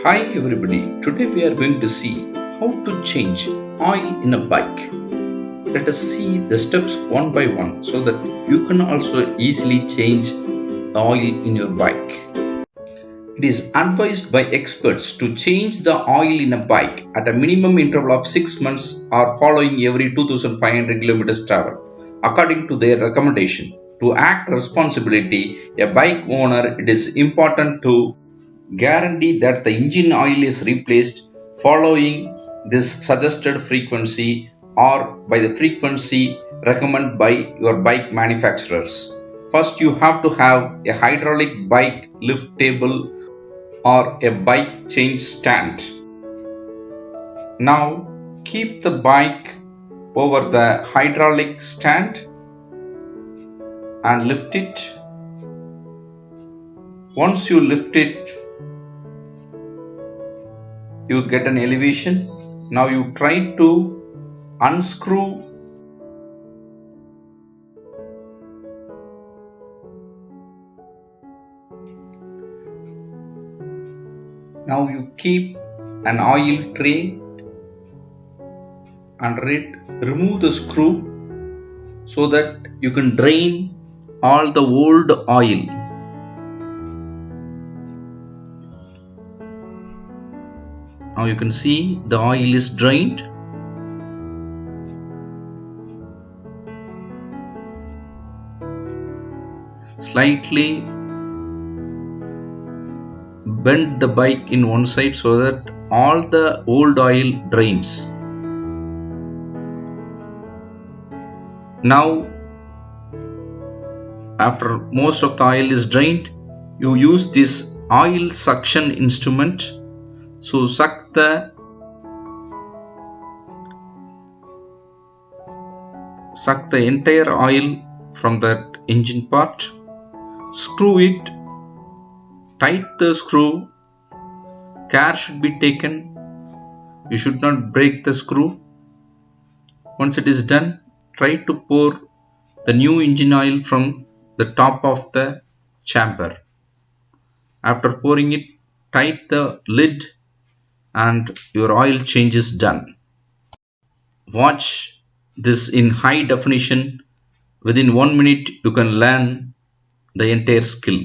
Hi everybody, today we are going to see how to change oil in a bike. Let us see the steps one by one so that you can also easily change the oil in your bike. It is advised by experts to change the oil in a bike at a minimum interval of 6 months or following every 2500 kilometers travel, according to their recommendation. To act responsibly, a bike owner, it is important to guarantee that the engine oil is replaced following this suggested frequency or by the frequency recommended by your bike manufacturers. First, you have to have a hydraulic bike lift table or a bike change stand. Now, keep the bike over the hydraulic stand and lift it. Once you lift it, you get an elevation. Now you try to unscrew now you keep an oil tray under it, remove the screw so that you can drain all the old oil. Now you can see the oil is drained. Slightly bend the bike in one side so that all the old oil drains. Now, after most of the oil is drained, you use this oil suction instrument. So suck the entire oil from that engine part, screw it, tight the screw, care should be taken, you should not break the screw. Once it is done, try to pour the new engine oil from the top of the chamber. After pouring it, tight the lid and your oil change is done. Watch this in high definition. Within 1 minute you can learn the entire skill.